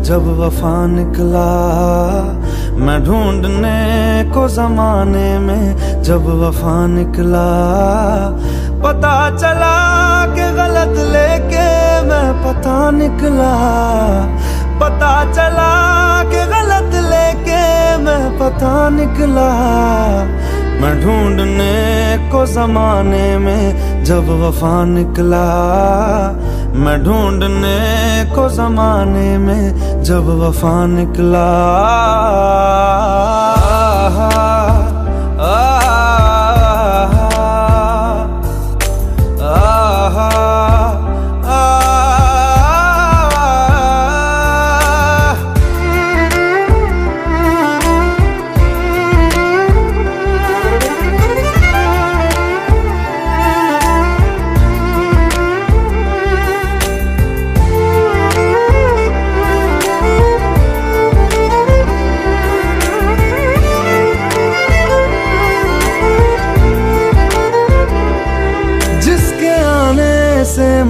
जब वफा निकला, मैं ढूंढने को जमाने में जब वफा निकला। पता चला कि गलत लेके मैं पता निकला, पता चला कि गलत लेके मैं पता निकला। मैं ढूंढने को जमाने में जब वफा निकला, मैं ढूंढने को जमाने में जब वफा निकला।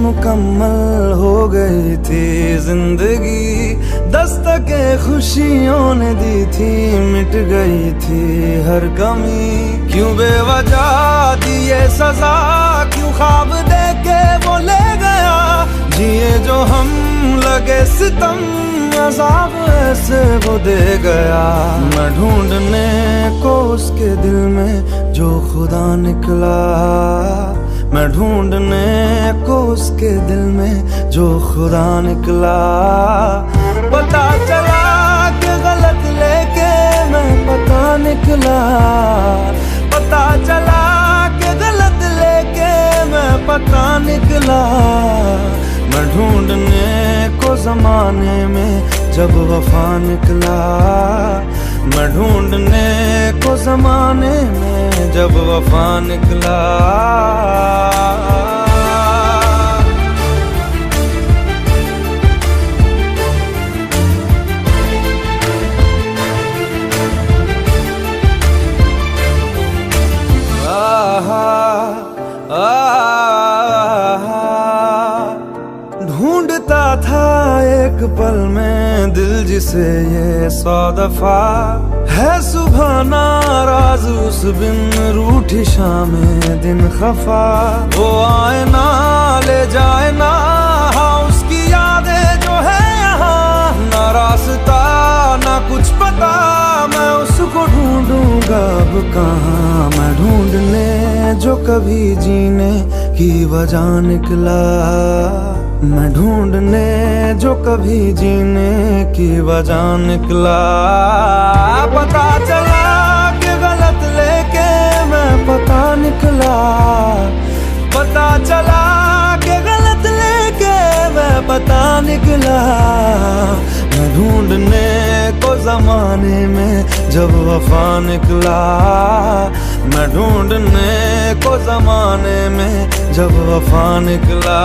मुकम्मल हो गई थी जिंदगी, दस्तके खुशियों ने दी थी, मिट गई थी हर कमी। क्यों बेवजह दी ये सजा, क्यों ख्वाब देके वो ले गया। जिए जो हम लगे सितम, अज़ाब ऐसे वो दे गया। मैं ढूंढने को उसके दिल में जो खुदा निकला, मैं ढूंढने को उसके दिल में जो खुदा निकला। पता चला कि गलत लेके मैं पता निकला, पता चला कि गलत लेके मैं पता निकला। मैं ढूंढने को जमाने में जब वफा निकला, मैं ढूंढने को जमाने में जब वफा निकला। ढूंढता था एक पल में दिल जिसे ये 100 दफा, है सुबह नाराज उस बिन रूठी शामें दिन खफा। वो आए ना ले जाए ना, हाँ उसकी यादें जो है यहाँ। ना रास्ता ना कुछ पता, मैं उसको ढूंढूंगा अब कहाँ। मैं ढूंढने जो कभी जीने की वजह निकला, मैं ढूंढने जो कभी जीने की वजह निकला। पता चला कि गलत लेके मैं पता निकला, पता चला कि गलत लेके मैं पता निकला। मैं ढूंढने को जमाने में जब वफा निकला, मैं ढूंढने को जमाने में जब वफा निकला।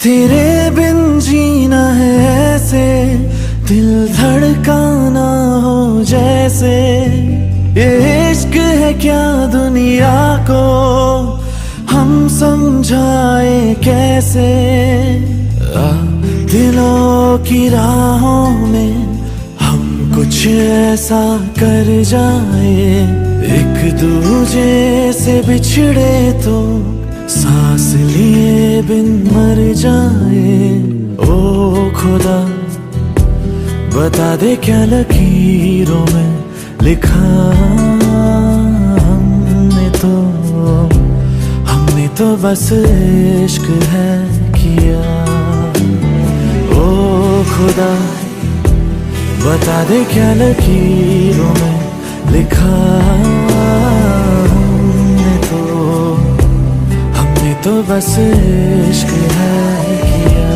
तेरे बिन जीना है ऐसे, दिल धड़काना हो जैसे। ये इश्क है क्या दुनिया को हम समझाए कैसे। दिलों की राहों में हम कुछ ऐसा कर जाए, एक दूजे से बिछड़े तो सांस लिए बिन मर जाए। ओ खुदा बता दे क्या लकीरों में लिखा हमने तो बस इश्क है किया। ओ खुदा बता दे क्या लकीरों में लिखा हमने तो बस इश्क है किया।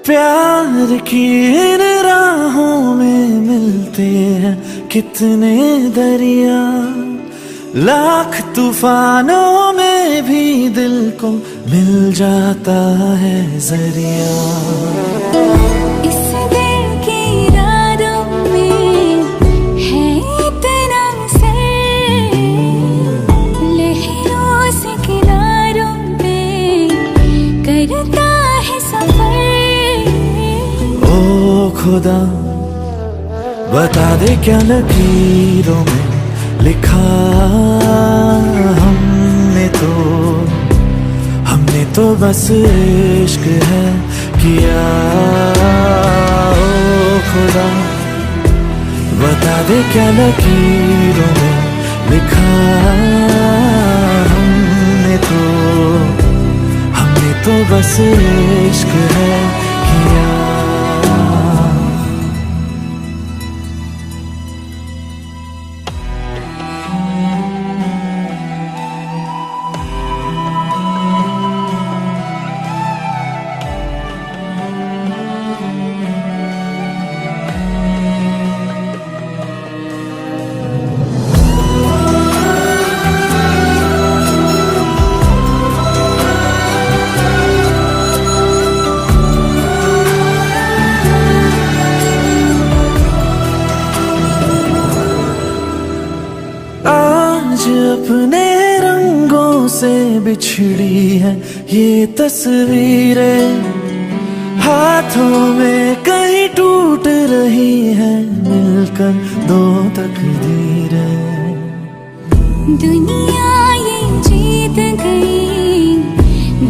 प्यार की इन राहों में मिलते हैं कितने दरिया, लाख तूफानों में भी दिल को मिल जाता है जरिया। इस दिल की रातों में है इतना असर, लहरों से किनारों पे करता है सफर। खुदा बता दे क्या लकीरों में लिखा हमने तो बस इश्क है किया। ओ खुदा बता दे क्या लकीरों में लिखा हमने तो बस इश्क है किया। आज अपने रंगों से बिछड़ी है ये तस्वीरें, हाथों में कहीं टूट रही है मिलकर दो तकदीरें। दुनिया ये जीत गई,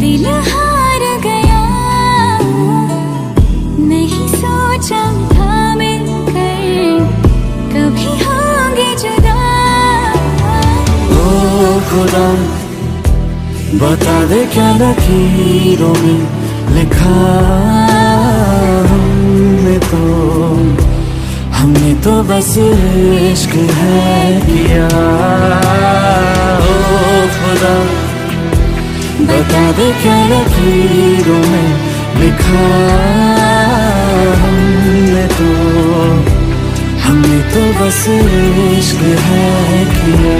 दिल हार गया, नहीं सोचा था मिलकर कभी होंगे जुदा। खुदा बता दे क्या लकीरों में लिखा हमने तो बस इश्क है किया। ओ खुदा बता दे क्या लकीरों में लिखा हमने तो बस इश्क है किया।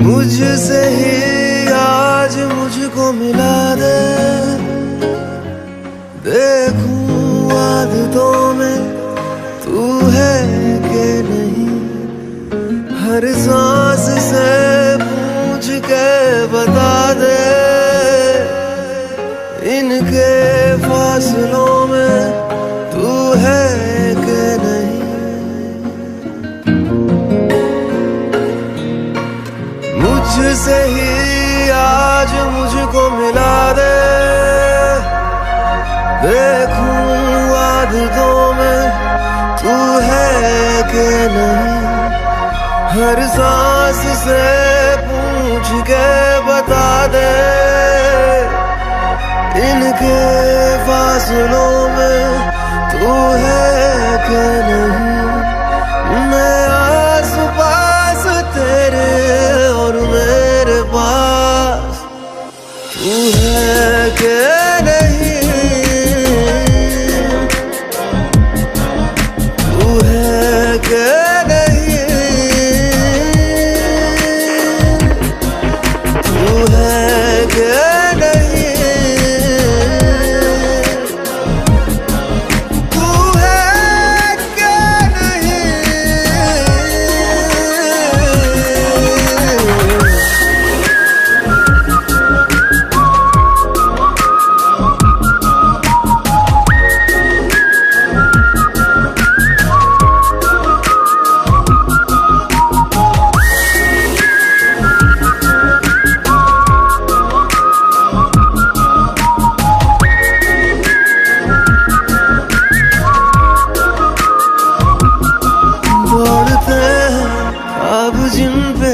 मुझसे ही आज मुझको मिला दे, देखूं आदतों में तू है कि नहीं। हर सांस से पूछ के बता दे, इनके फासलों में तू है कि नहीं। मुझसे ही आज मुझको मिला दे, देखूं आदतों में तू है कि नहीं। हर सांस से पूछ के बता दे, इनके फासलों में तू है कि नहीं। मैं आस पास तेरे और मेरे पास तू है कि नहीं, तू है कि नहीं, तू है कि नहीं, तू है कि नहीं। दौड़ते हैं अब जिन पे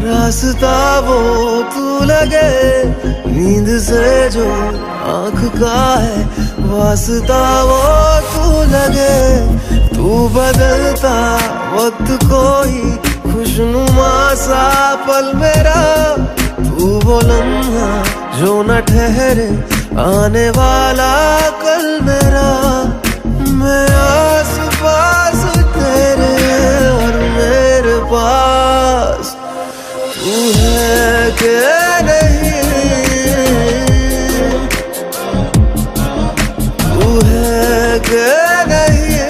रास्ता वो तू लगे, नींद से जो आँख का है वास्ता वो तू लगे। तू बदलता वक्त कोई खुशनुमा सा पल मेरा, तू वो लम्हा जो न ठहरे आने वाला कल मेरा। मैं आस पास तेरे और मेरे पास तू है कि नहीं, तू है कि नहीं,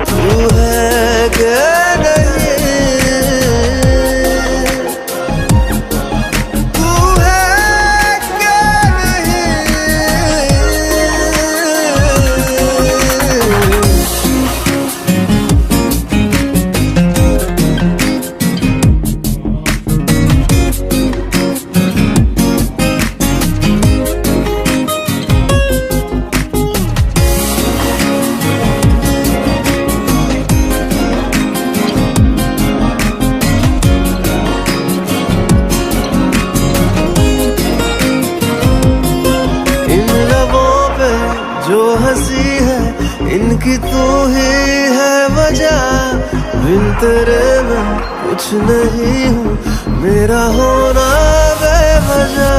तू है कि नहीं, तू है कि नहीं। इन लबों पे जो हंसी है इनकी तू ही है वजह, बिन तेरे मैं कुछ नहीं हूँ, मेरा होना बेवजह।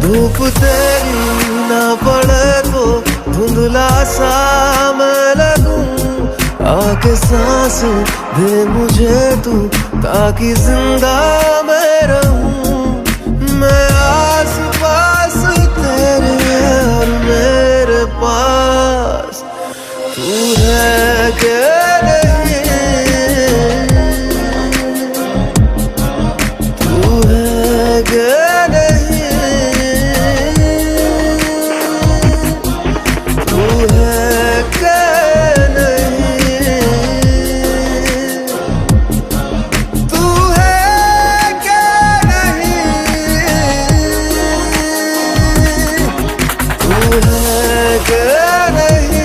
धूप तेरी ना पड़े तो धुंधला सा मैं लगूं, आके सांस दे मुझे तू ताकि जिंदा मैं रहूं। मैं आस पास तेरे और मेरे पास तू है कि नहीं, तू है कि नहीं, तू है कि नहीं, तू है कि नहीं, तू है कि नहीं।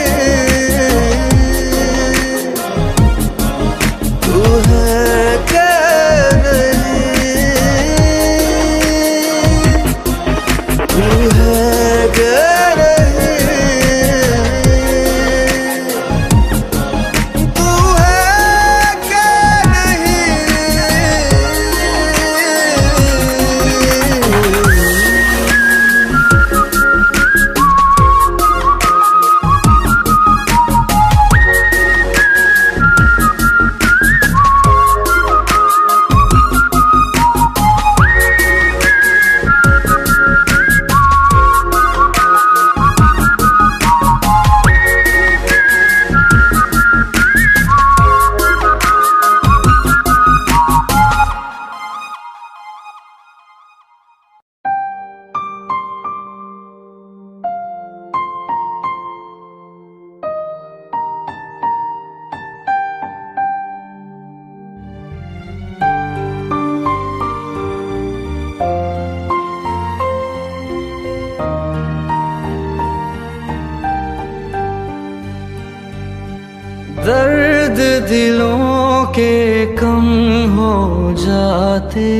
दिलों के कम हो जाते,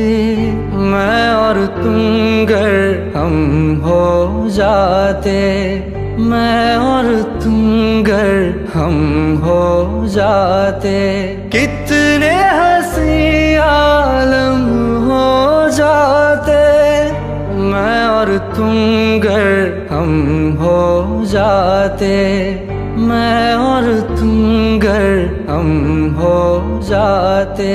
मैं और तुम गर हम हो जाते, मैं और तुम गर हम हो जाते, कितने हंसी आलम हो जाते, मैं और तुम गर हम हो जाते, मैं और तुम गर हम हो जाते।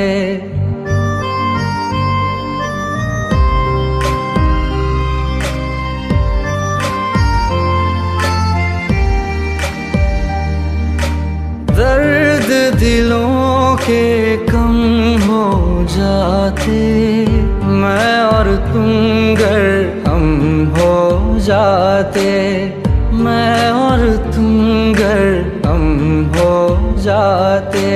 दर्द दिलों के कम हो जाते, मैं और तुम गर हम हो जाते, मैं और तुम गर हम हो जाते,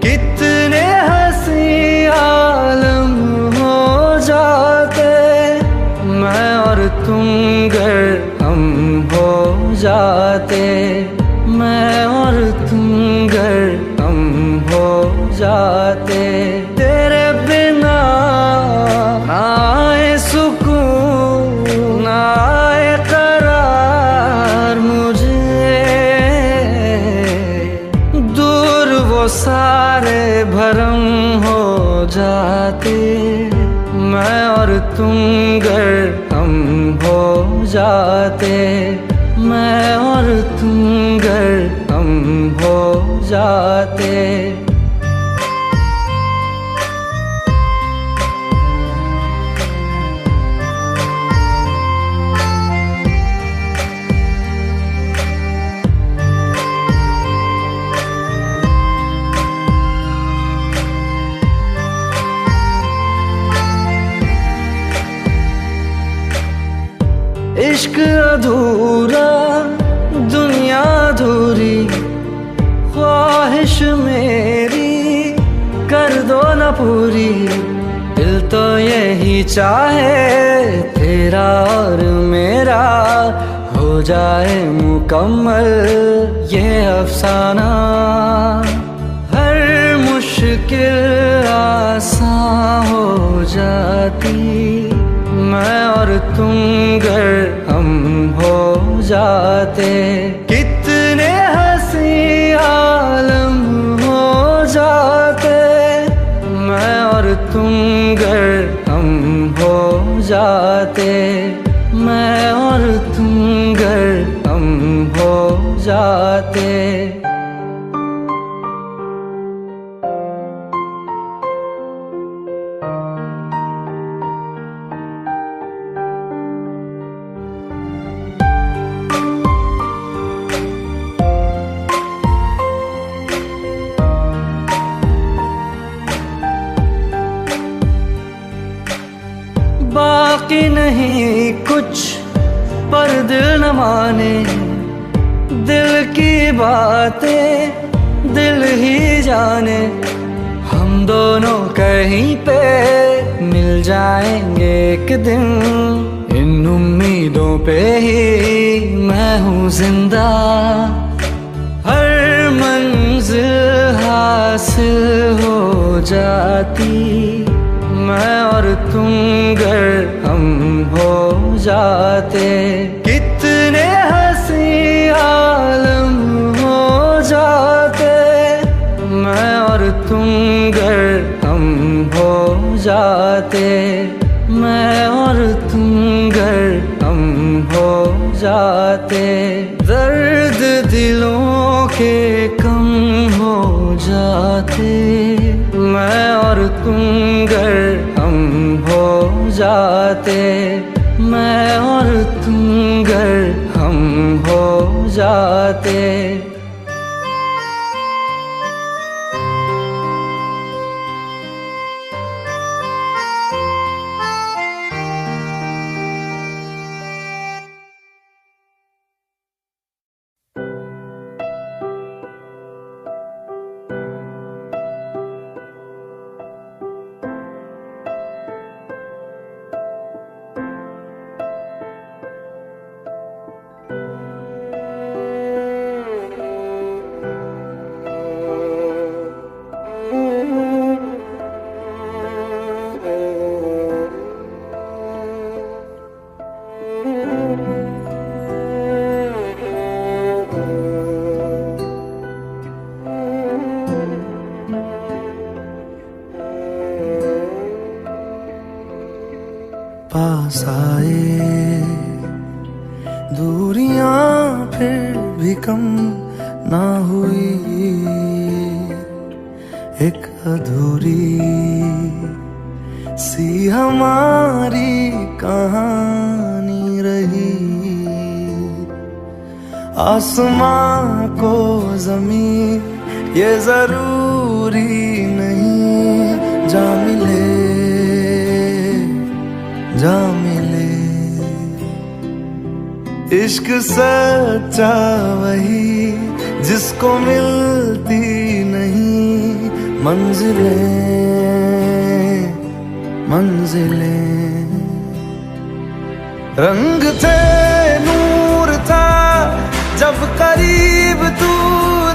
कितने हंसी आलम हो जाते, मैं और तुम गर हम हो जाते, मैं और तुम गर हम हो जाते। तेरे बिना ना आए सुकून ना आए करार मुझे, दूर वो सारे भरम हो जाते, मैं और तुम गर हम हो जाते, मैं और तुम गर हम हो जाते। इश्क अधूरा दुनिया अधूरी, ख्वाहिश मेरी कर दो न पूरी, दिल तो यही चाहे तेरा और मेरा हो जाए मुकम्मल ये अफसाना, हर मुश्किल आसान हो जाती, मैं और तुम गर हम हो जाते, कितने हंसी आलम हो जाते, मैं और तुम गर हम हो जाते, मैं और तुम गर हम हो जाते। बाकी नहीं कुछ पर दिल न माने, दिल की बातें दिल ही जाने, हम दोनों कहीं पे मिल जाएंगे एक दिन, इन उम्मीदों पे ही मैं हूँ जिंदा, हर मंजिल हासिल हो जाती, मैं और तुम गर हम हो जाते, कितने हंसी आलम हो जाते, मैं और तुम गर हम हो जाते, मैं और तुम गर हम हो जाते। दर्द दिलों के कम हो जाते, मैं और तुम गर हम हो जाते, मैं और तुम गर हम हो जाते। पास आए, दूरियां फिर भी कम ना हुई, एक अधूरी सी हमारी कहानी रही। आसमां को ज़मीन ये जरूरी नहीं, जा मिले जा मिले। इश्क सच्चा वही जिसको मिलती नहीं मंजिलें मंजिलें। रंग थे नूर था जब करीब तू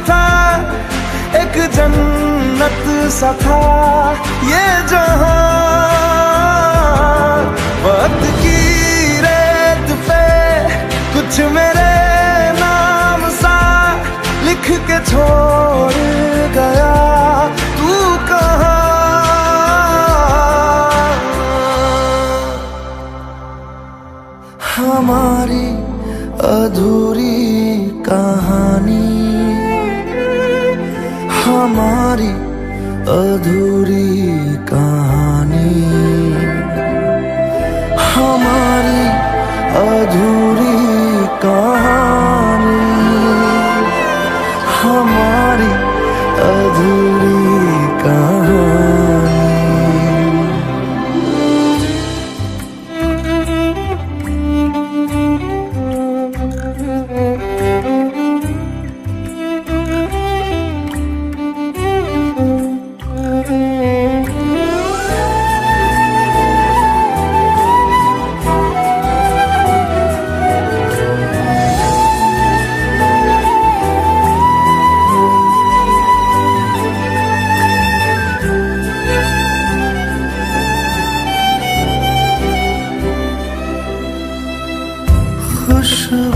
था, एक जन्नत सा था ये जहां। वक्त की रेत पे कुछ मेरे नाम सा लिख के छोड़ गया, तू कहाँ? हमारी अधूरी कहानी, हमारी अधूरी कहानी, हमारी अधूरी कहानी, हमारी अधूरी कहानी।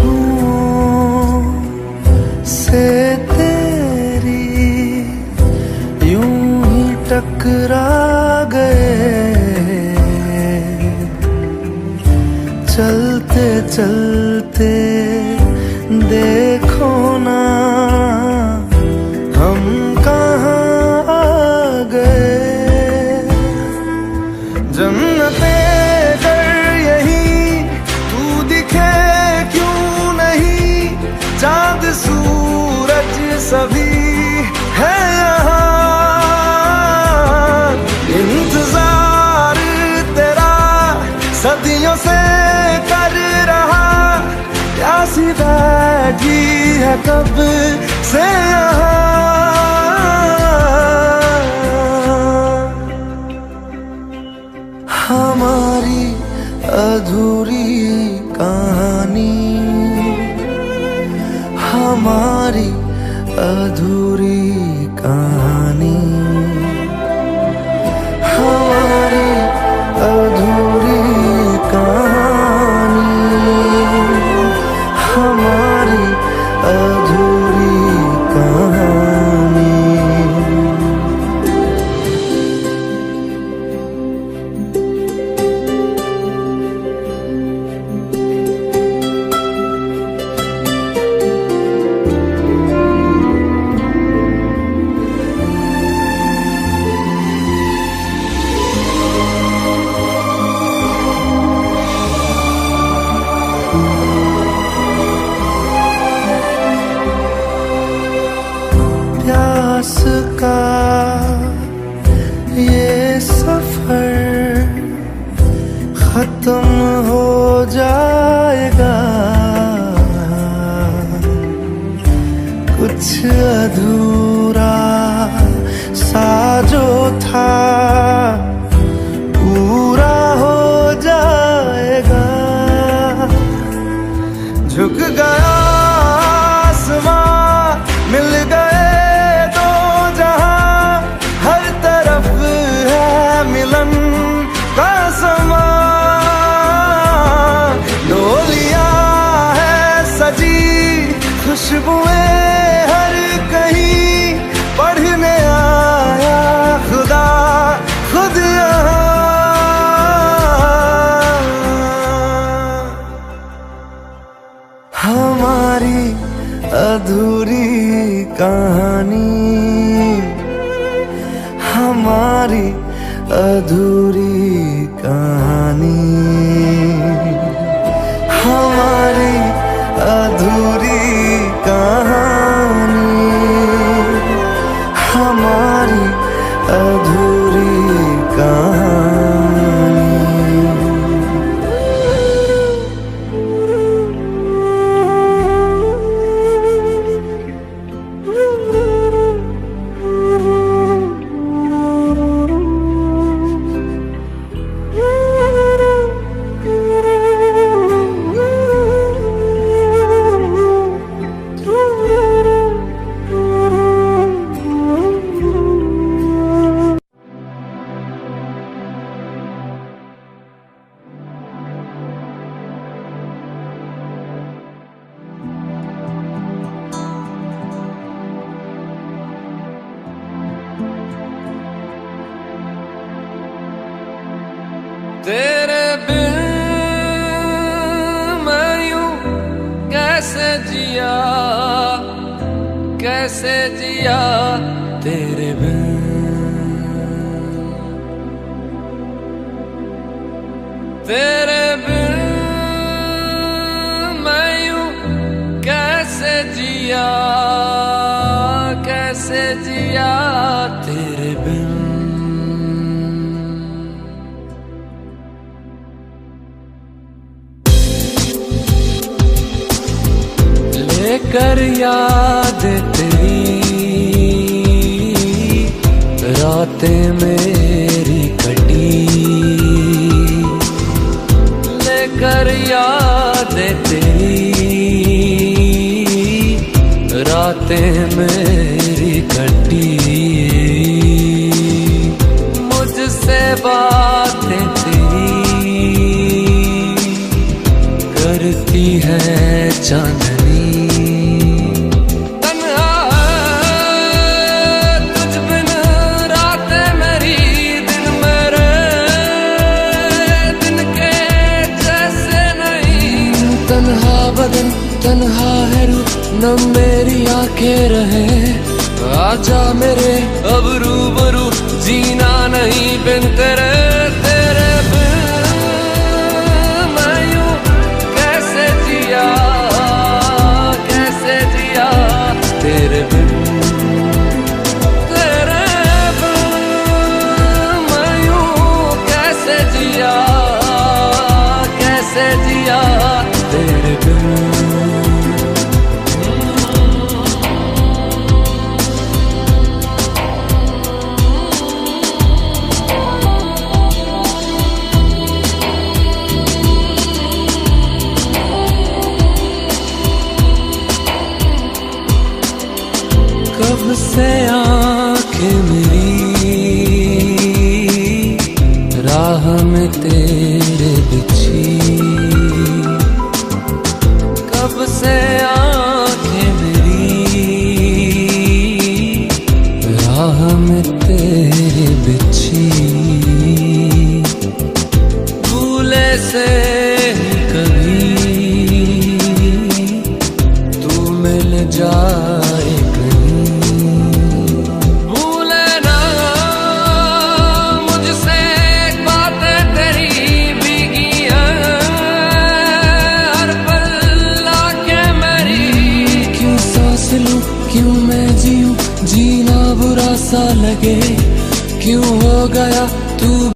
खुशबुओं से तेरी यूं ही टकरा गए, चलते चलते देखो ना हम कहाँ आ गए। जन्नते चाँद सूरज सभी है यहाँ, इंतजार तेरा सदियों से कर रहा, प्यासी बैठी है कब से यहाँ। हमारी अधूरी कहानी, हमारी अधूरी कहानी, हमारी अधूरी कहानी, हमारी अधूरी कहानी। प्यास का ये सफर खत्म हो जाएगा, कुछ अधूरा सा जो था पूरा हो जाएगा। झुक गया आसमां, मिल गए दो जहां, हर तरफ है मिलन का समा। डोलियां है सजी खुशबुएं हर कहीं, पढ़ने आया खुदा खुद यहाँ। अधूरी कहानी, हमारी अधूरी कहानी, हमारी अधूरी कहानी। तेरे बिन मैं यूं कैसे जिया, कैसे जिया तेरे बिन। तेरे बिन मैं यूं कैसे जिया, कैसे जिया तेरे बिन। लेकर याद तेरी रातें मेरी कटी, लेकर याद तेरी रातें मेरी कटी। मुझसे बातें तेरी करती है चांदनी। बदन तन्हा है रूप न मेरी आंखें रहे, आजा मेरे अब रूबरू जीना नहीं बिन तेरे। तेरे बिन मैं यूं कैसे जिया, कैसे जिया तेरे बिन। तेरे बिन मैं यूं कैसे जिया, कैसे जिया तेरे बिन। कब से आंखें मेरी राह में तेरे बिछी, कब से आंखें मेरी राह में तेरे बिछी। भूले से कभी तू मिल जाए कहीं, भूले ना मुझसे बातें तेरी भीगी हैं हर पल आके मेरी। क्यों सांस लूं, क्यों मैं जीऊं, जीना बुरा सा लगे, क्यों हो गया तू